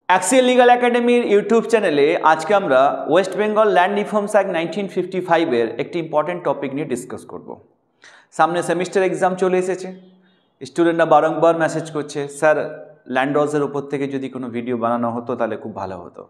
Axial legal একাডেমির YouTube চ্যানেলে আজকে আমরা West Bengal land reforms act 1955 এর একটি ইম্পর্টেন্ট টপিক নিয়ে ডিসকাস করব। সামনে সেমিস্টার এক্সাম চলে এসেছে, স্টুডেন্টরা বারংবার মেসেজ করছে, স্যার ল্যান্ড লসের উপর থেকে যদি কোনো ভিডিও বানানো হতো তাহলে খুব ভালো হতো।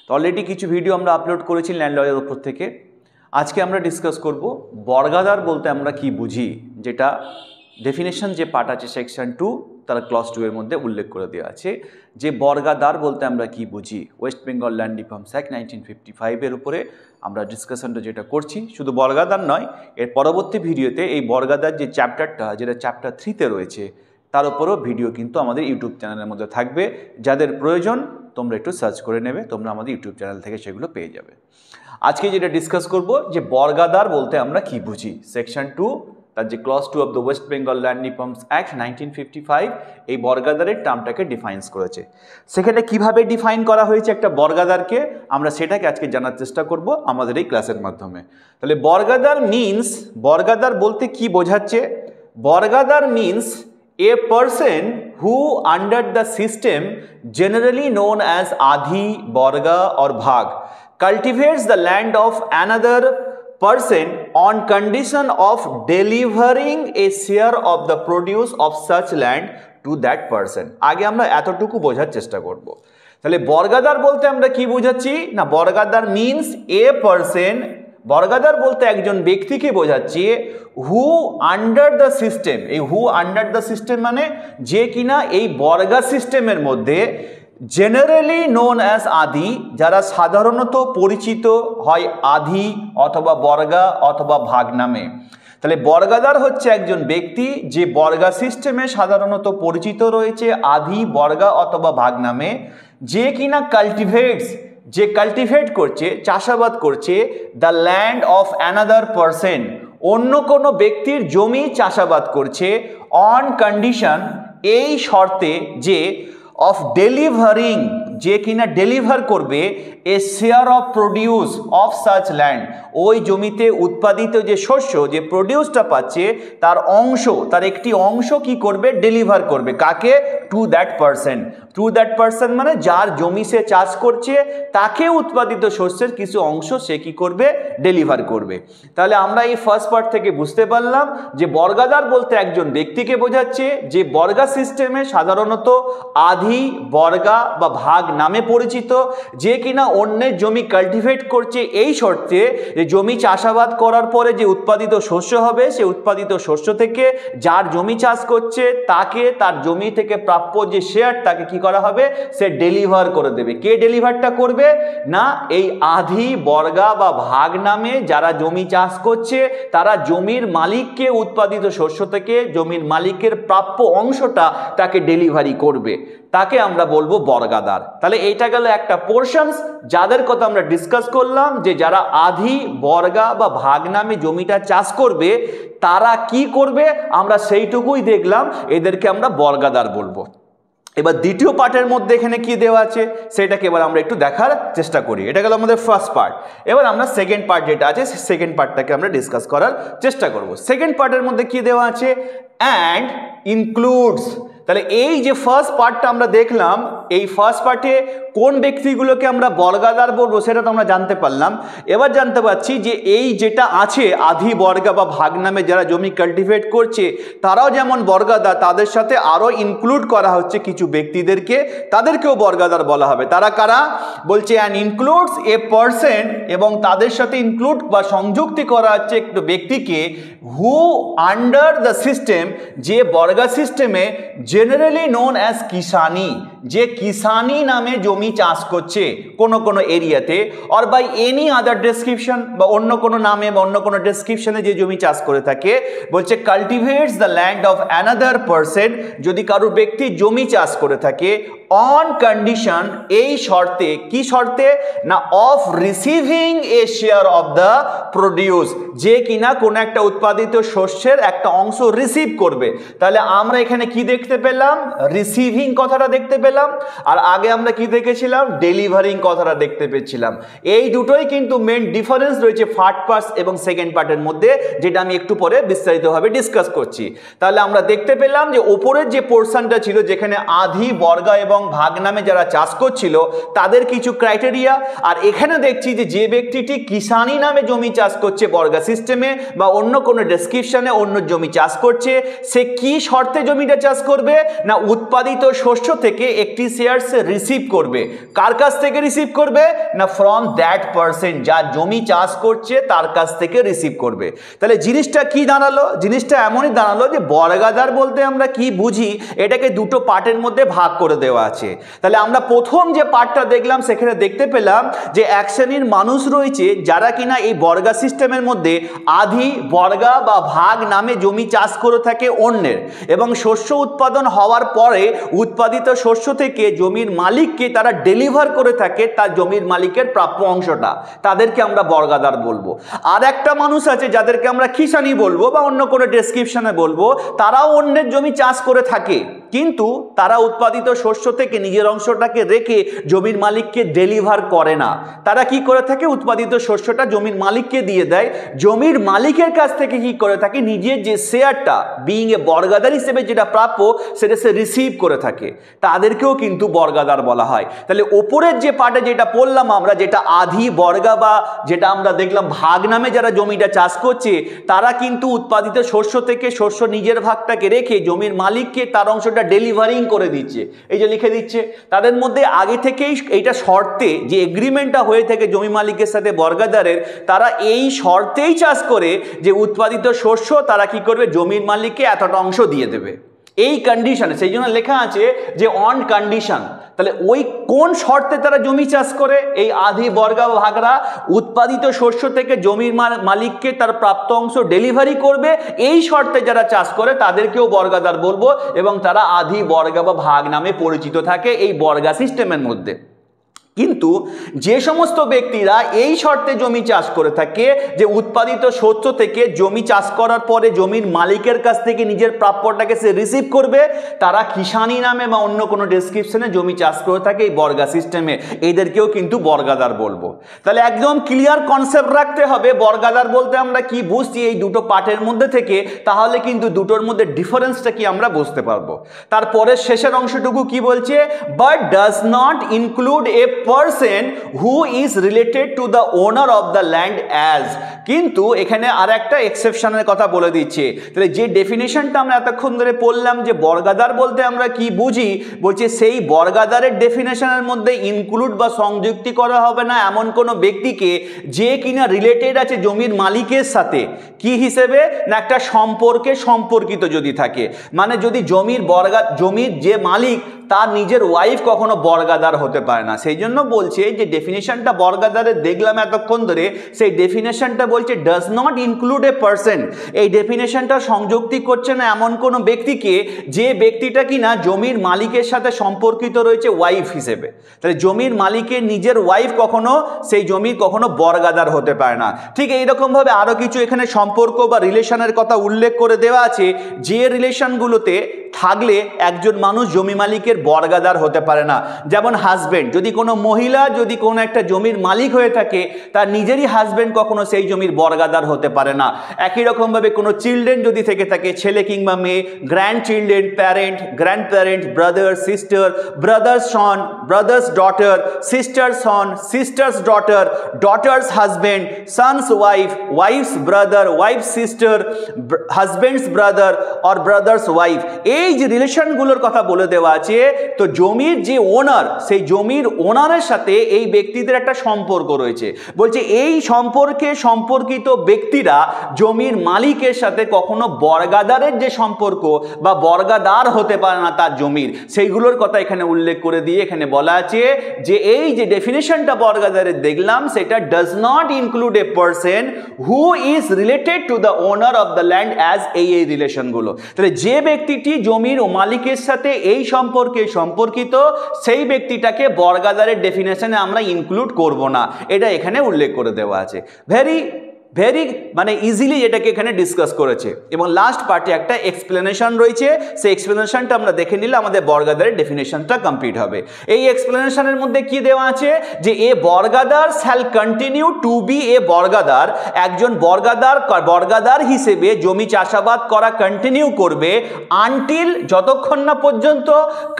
তো অলরেডি কিছু ভিডিও আমরা আপলোড করেছি ল্যান্ড লসের উপর থেকে। আজকে আমরা ডিসকাস করব বর্গাদার বলতে আমরা কি বুঝি, যেটা ডেফিনেশন যে পার্ট আছে সেকশন 2 তার ক্লজ 2 এর মধ্যে উল্লেখ করে দেওয়া আছে যে বর্গাদার বলতে আমরা কি বুঝি। West Bengal land reforms act 1955 এর উপরে আমরা ডিসকাশনটা যেটা করছি, শুধু বর্গাদার নয়, এর পরবর্তী ভিডিওতে এই বর্গাদার যে চ্যাপ্টারটা, যেটা চ্যাপ্টার 3-তে রয়েছে, তার উপরও ভিডিও কিন্তু আমাদের ইউটিউব চ্যানেলের মধ্যে থাকবে। যাদের প্রয়োজন তোমরা একটু সার্চ করে নেবে, তোমরা আমাদের ইউটিউব চ্যানেল থেকে সেগুলো পেয়ে যাবে। আজকে যেটা ডিসকাস করব যে বর্গাদার বলতে আমরা কি বুঝি, সেকশন 2 তার যে clause 2 of the West Bengal land reforms act 1955 এই বর্গাদারের টার্মটাকে ডিফাইন্স করেছে। সেখানে কিভাবে ডিফাইন করা হয়েছে একটা বর্গাদারকে, আমরা সেটাকে আজকে জানার চেষ্টা করব আমাদের এই ক্লাসের মাধ্যমে। তাহলে বর্গাদার মিনস, বর্গাদার বলতে কি বোঝাচ্ছে? বর্গাদার means a person who under the system generally known as adhi, borga or bhag cultivates the land of another person on condition of delivering a share of the produce of such land to that person। আগে আমরা এতটুকু বোঝার চেষ্টা করব। তাহলে বর্গাদার বলতে আমরা কি বোঝাচ্ছি না, বর্গাদার মিনস এ পারসন, বর্গাদার বলতে একজন ব্যক্তিকে বোঝাচ্ছি হু আন্ডার দ্য সিস্টেম। এই হু আন্ডার দ্য সিস্টেম মানে যে কিনা এই বর্গা সিস্টেমের মধ্যে জেনারেলি নোন অ্যাজ আধি, যারা সাধারণত পরিচিত হয় আধি অথবা বর্গা অথবা ভাগ নামে। তাহলে বর্গাদার হচ্ছে একজন ব্যক্তি যে বর্গা সিস্টেমে সাধারণত পরিচিত রয়েছে আধি, বর্গা অথবা ভাগ নামে, যে কিনা কাল্টিভেটস, যে কাল্টিভেট করছে, চাষাবাদ করছে the land of another person, অন্য কোনো ব্যক্তির জমি চাষাবাদ করছে অন কন্ডিশন, এই শর্তে যে অফ ডেলিভারিং, যে কিনা ডেলিভার করবে a share of produce of such land, ওই জমিতে উৎপাদিত যে শস্য, যে প্রডিউসটা পাচ্ছে তার অংশ, তার একটি অংশ কি করবে, ডেলিভার করবে। কাকে? To that person. To that person মানে যার জমি সে চাষ করছে তাকে উৎপাদিত শস্যের কিছু অংশ সে কি করবে, ডেলিভার করবে। তাহলে আমরা এই ফার্স্ট পার্ট থেকে বুঝতে পারলাম যে বর্গাদার বলতে একজন ব্যক্তিকে বোঝাচ্ছে যে বর্গা সিস্টেমে সাধারণত আধি, বর্গা বা ভাগ নামে পরিচিত, যে কিনা অন্যের জমি কাল্টিভেট করছে এই শর্তে যে জমি চাষাবাদ করার পরে যে উৎপাদিত শস্য হবে, সে উৎপাদিত শস্য থেকে যার জমি চাষ করছে তাকে তার জমি থেকে প্রাপ্য যে শেয়ার তাকে কি করা হবে, সে ডেলিভার করে দেবে। কে ডেলিভারটা করবে না, এই আধি, বর্গা বা ভাগ নামে যারা জমি চাষ করছে তারা জমির মালিককে উৎপাদিত শস্য থেকে জমির মালিকের প্রাপ্য অংশটা তাকে ডেলিভারি করবে, তাকে আমরা বলবো বর্গাদার। তাহলে এইটা গেল একটা পোরশনস যাদের কথা আমরা ডিসকাস করলাম, যে যারা আধি, বর্গা বা ভাগ নামে জমিটা চাষ করবে তারা কি করবে আমরা সেইটুকুই দেখলাম, এদেরকে আমরা বর্গাদার বলবো। এবার দ্বিতীয় পার্টের মধ্যে এখানে কি দেওয়া আছে সেটাকে এবার আমরা একটু দেখার চেষ্টা করি। এটা গেল আমাদের ফার্স্ট পার্ট। এবার আমরা সেকেন্ড পার্ট যেটা আছে সেকেন্ড পার্টটাকে আমরা ডিসকাস করার চেষ্টা করব। সেকেন্ড পার্টের মধ্যে কি দেওয়া আছে, অ্যান্ড ইনক্লুডস। তাহলে এই যে ফার্স্ট পার্টটা আমরা দেখলাম, এই ফার্স্ট পার্টে কোন ব্যক্তিগুলোকে আমরা বর্গাদার বলবো সেটা তো আমরা জানতে পারলাম। এবার জানতে পারছি যে এই যেটা আছে আধি, বর্গা বা ভাগ নামে যারা জমি কাল্টিভেট করছে তারাও যেমন বর্গাদার, তাদের সাথে আরও ইনক্লুড করা হচ্ছে কিছু ব্যক্তিদেরকে, তাদেরকেও বর্গাদার বলা হবে। তারা কারা বলছে, অ্যান্ড ইনক্লুডস এ পারসন, এবং তাদের সাথে ইনক্লুড বা সংযুক্তি করা হচ্ছে একটু ব্যক্তিকে হু আন্ডার দ্য সিস্টেম, যে বর্গা সিস্টেমে জেনারেলি নোন অ্যাজ কিষানি, যে কিষানি নামে জমি চাষ করছে কোনো কোনো এরিয়াতে, or by any other description বা অন্য কোনো নামে বা অন্য কোনো ডেসক্রিপশনে যে জমি চাষ করে থাকে, বলছে cultivates the land of another person, যদি কারো ব্যক্তি জমি চাষ করে থাকে অন কন্ডিশন, এই শর্তে, কি শর্তে না, of receiving a share of the produce, যে কিনা কোনো একটা উৎপাদিত শস্যের একটা অংশ রিসিভ করবে। তাহলে আমরা এখানে কি দেখতে পেলাম, রিসিভিং কথাটা দেখতে পেলাম। আর আগে আমরা কি দেখেছি, পেয়েছিলাম, ডেলিভারিং কথাটা দেখতে পেয়েছিলাম। এই দুটোই কিন্তু মেন ডিফারেন্স রয়েছে ফার্স্ট পার্ট এবং সেকেন্ড পার্টের মধ্যে, যেটা আমি একটু পরে বিস্তারিতভাবে ডিসকাস করছি। তাহলে আমরা দেখতে পেলাম যে ওপরের যে পোর্শনটা ছিল, যেখানে আধি, বর্গা এবং ভাগ নামে যারা চাষ করছিল তাদের কিছু ক্রাইটেরিয়া, আর এখানে দেখছি যে ব্যক্তিটি কিষানি নামে জমি চাষ করছে বর্গা সিস্টেমে বা অন্য কোনো ডেসক্রিপশনে অন্য জমি চাষ করছে, সে কি শর্তে জমিটা চাষ করবে না উৎপাদিত শস্য থেকে একটি শেয়ার সে রিসিভ করবে। কার কাছ থেকে রিসিভ করবে না ফ্রম দ্যাট পারসন, যা জমি চাষ করছে তার কাছ থেকে রিসিভ করবে। তাহলে জিনিসটা কি দাঁড়ালো? জিনিসটা এমনই দাঁড়ালো যে বর্গাদার বলতে আমরা কি বুঝি এটাকে দুটো পার্টের মধ্যে ভাগ করে দেওয়া আছে। তাহলে আমরা প্রথম যে পার্টটা দেখলাম সেখানে দেখতে পেলাম যে এক শ্রেণীর মানুষ রয়েছে যারা কিনা এই বর্গা সিস্টেমের মধ্যে আধি, বর্গা বা ভাগ নামে জমি চাষ করে থাকে অন্যের, এবং শস্য উৎপাদন হওয়ার পরে উৎপাদিত শস্য থেকে জমির মালিককে তারা ডেলিভার করে থাকে তার জমির মালিকের প্রাপ্য অংশটা, তাদেরকে আমরা বর্গাদার বলবো। আর একটা মানুষ আছে যাদেরকে আমরা কিষানি বলবো বা অন্য কোনো ডেসক্রিপশনে বলবো, তারাও অন্যের জমি চাষ করে থাকে, কিন্তু তারা উৎপাদিত শস্য থেকে নিজের অংশটাকে রেখে জমির মালিককে ডেলিভার করে না। তারা কি করে থাকে? উৎপাদিত শস্যটা জমির মালিককে দিয়ে দেয়, জমির মালিকের কাছ থেকে কি করে থাকে নিজের যে শেয়ারটা বিইং এ বর্গাদার হিসেবে যেটা প্রাপ্য সেটা সে রিসিভ করে থাকে, তাদেরকেও কিন্তু বর্গাদার বলা হয়। তাহলে ওপরের যে পার্টে যেটা পড়লাম আমরা, যেটা আধি, বর্গা বা যেটা আমরা দেখলাম ভাগ নামে যারা জমিটা চাষ করছে, তারা কিন্তু উৎপাদিত শস্য থেকে শস্য নিজের ভাগটাকে রেখে জমির মালিককে তার অংশটা ডেলিভারিং করে দিচ্ছে, এই যে লিখে দিচ্ছে। তাদের মধ্যে আগে থেকেই এইটা শর্তে যে এগ্রিমেন্টটা হয়ে থাকে জমি মালিকের সাথে বর্গাদারের, তারা এই শর্তেই চাষ করে যে উৎপাদিত শস্য তারা কি করবে জমির মালিককে এতটা অংশ দিয়ে দেবে, এই কন্ডিশনে। সেই জন্য লেখা আছে যে অন কন্ডিশন। তাহলে ওই কোন শর্তে তারা জমি চাষ করে? এই আধি, বর্গা, ভাগরা উৎপাদিত শস্য থেকে জমির মালিককে তার প্রাপ্ত অংশ ডেলিভারি করবে, এই শর্তে যারা চাষ করে তাদেরকেও বর্গাদার বলবো, এবং তারা আধি, বর্গা বা ভাগ নামে পরিচিত থাকে এই বর্গা সিস্টেমের মধ্যে। কিন্তু যে সমস্ত ব্যক্তিরা এই শর্তে জমি চাষ করে থাকে যে উৎপাদিত শস্য থেকে জমি চাষ করার পরে জমির মালিকের কাছ থেকে নিজের প্রাপ্যটাকে সে রিসিভ করবে, তারা কিষানি নামে বা অন্য কোনো ডেসক্রিপশনে জমি চাষ করে থাকে এই বর্গা সিস্টেমে, এদেরকেও কিন্তু বর্গাদার বলবো। তাহলে একদম ক্লিয়ার কনসেপ্ট রাখতে হবে বর্গাদার বলতে আমরা কি বুঝছি এই দুটো পার্টের মধ্যে থেকে, তাহলে কিন্তু দুটোর মধ্যে ডিফারেন্সটা কি আমরা বুঝতে পারবো। তারপরে শেষের অংশটুকু কি বলছে? But does not include A person who is related to the owner of the land as, কিন্তু এখানে আর একটা এক্সেপশনের কথা বলে দিচ্ছে। তাহলে যে ডেফিনেশনটা আমরা এতক্ষণ ধরে পড়লাম যে বর্গাদার বলতে আমরা কি বুঝি, বলছে সেই বর্গাদারের ডেফিনেশনের মধ্যে ইনক্লুড বা সংযুক্তি করা হবে না এমন কোনো ব্যক্তিকে যে কিনা রিলেটেড আছে জমির মালিকের সাথে, কি হিসেবে না একটা সম্পর্কে সম্পর্কিত যদি থাকে, মানে যদি জমির যে মালিক তার নিজের ওয়াইফ কখনো বর্গাদার হতে পারে না। সেই জন্য বলছে যে ডেফিনেশনটা বর্গাদারের দেখলাম এতক্ষণ ধরে, সেই ডেফিনেশনটা বলছে does not include a person, এই ডেফিনেশনটা সংযুক্তি করছে না এমন কোনো ব্যক্তিকে যে ব্যক্তিটা কিনা জমির মালিকের সাথে সম্পর্কিত রয়েছে ওয়াইফ হিসেবে। তাহলে জমির মালিকের নিজের ওয়াইফ কখনো সেই জমির কখনো বর্গাদার হতে পারে না। ঠিক এইরকমভাবে আরও কিছু এখানে সম্পর্ক বা রিলেশনের কথা উল্লেখ করে দেওয়া আছে, যে রিলেশনগুলোতে থাকলে একজন মানুষ জমি মালিকের বর্গাদার হতে পারে না। যেমন হাজবেন্ড, যদি কোনো মহিলা যদি কোনো একটা জমির মালিক হয়ে থাকে, তার নিজেরই হাজবেন্ড কখনো সেই জমির বর্গাদার হতে পারে না। একই রকমভাবে কোনো চিলড্রেন যদি থেকে থাকে, ছেলে কিংবা মেয়ে, grand children, parent, grand parent, brother, sister, brothers Son, brothers daughter, sister Son, sisters daughter, daughters husband, sons wife, wife's brother, wife sister, husband's brother or brothers wife, এই যে রিলেশনগুলোর কথা বলে দেওয়া আছে। তো জমির যে ওনার, সেই জমির ওনারের সাথে এই ব্যক্তিদের একটা সম্পর্ক রয়েছে। বলছে এই সম্পর্কে সম্পর্কিত ব্যক্তিরা জমির মালিকের সাথে কখনো বর্গাদারের যে সম্পর্ক বা বর্গাদার হতে পারে না তার জমির, সেইগুলোর কথা এখানে উল্লেখ করে দিয়ে এখানে বলা আছে যে এই যে ডেফিনেশনটা বর্গাদারের দেখলাম সেটা does not include a person who is related to the owner of the land as এই রিলেশনগুলো। তাহলে যে ব্যক্তিটি জমির ও মালিকের সাথে এই সম্পর্কে সম্পর্কিত, সেই ব্যক্তিটাকে বর্গাদারের ডেফিনেশনে আমরা ইনক্লুড করব না, এটা এখানে উল্লেখ করে দেওয়া আছে। ভেরি ভেরি মানে ইজিলি এটাকে এখানে ডিসকাস করেছে। এবং লাস্ট পার্টে একটা এক্সপ্লেনেশন রয়েছে, সেই এক্সপ্লেনেশনটা আমরা দেখে নিলে আমাদের বর্গাদারের ডেফিনেশনটা কমপ্লিট হবে। এই এক্সপ্লেনেশনের মধ্যে কি দেওয়া আছে যে এ বর্গাদার shall continue to B A বর্গাদার, একজন বর্গাদার হিসেবে জমি চাষাবাদ করা কন্টিনিউ করবে আনটিল যতক্ষণ না পর্যন্ত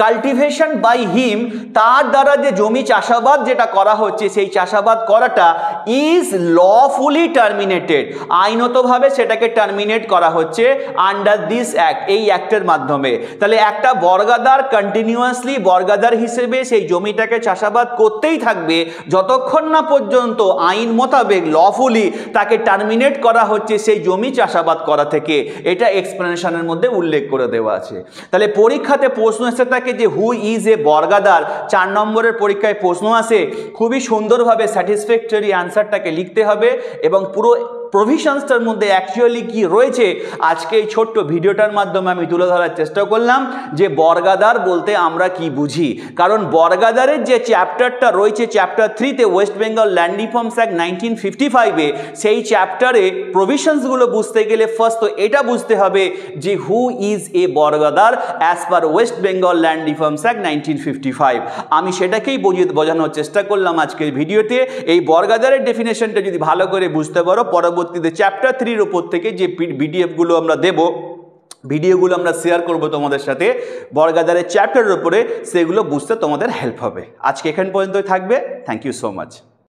কাল্টিভেশন বাই হিম, তার দ্বারা যে জমি চাষাবাদ যেটা করা হচ্ছে সেই চাষাবাদ করাটা ইজ লফুলি টার্মিনেটেড, আইনতভাবে সেটাকে টার্মিনেট করা হচ্ছে আন্ডার দিস অ্যাক্ট, এই অ্যাক্টের মাধ্যমে। তাহলে একটা বর্গাদার কন্টিনিউয়াসলি বর্গাদার হিসেবে সেই জমিটাকে চাষাবাদ করতেই থাকবে যতক্ষণ না পর্যন্ত আইন মোতাবেক লফুলি তাকে টার্মিনেট করা হচ্ছে সেই জমি চাষাবাদ করা থেকে। এটা এক্সপ্লেনেশনের মধ্যে উল্লেখ করে দেওয়া আছে। তাহলে পরীক্ষাতে প্রশ্ন এসে থাকে যে হু ইজ এ বর্গাদার, 4 নম্বরের পরীক্ষায় প্রশ্ন আসে, খুবই সুন্দরভাবে স্যাটিসফ্যাক্টরি অ্যান্সারটাকে লিখতে হবে এবং পুরো প্রভিশনসটার মধ্যে অ্যাকচুয়ালি কি রয়েছে আজকে এই ছোট্ট ভিডিওটার মাধ্যমে আমি তুলে ধরার চেষ্টা করলাম যে বর্গাদার বলতে আমরা কি বুঝি। কারণ বর্গাদারের যে চ্যাপ্টারটা রয়েছে চ্যাপ্টার 3-তে West Bengal land reforms act 1955-এ, সেই চ্যাপ্টারে প্রভিশনসগুলো বুঝতে গেলে ফার্স্ট তো এটা বুঝতে হবে যে who is a bargadar as per West Bengal land reforms act 1955। আমি সেটাকেই বোঝানোর চেষ্টা করলাম আজকের ভিডিওতে। এই বর্গাদারের ডেফিনেশনটা যদি ভালো করে বুঝতে পারো, পরবর্তীতে চ্যাপ্টার 3-এর উপর থেকে যে পিডিএফগুলো আমরা দেব, ভিডিওগুলো আমরা শেয়ার করব তোমাদের সাথে বর্গাদারের চ্যাপ্টারের উপরে, সেগুলো বুঝতে তোমাদের হেল্প হবে। আজকে এখান পর্যন্তই থাকবে। Thank you so much.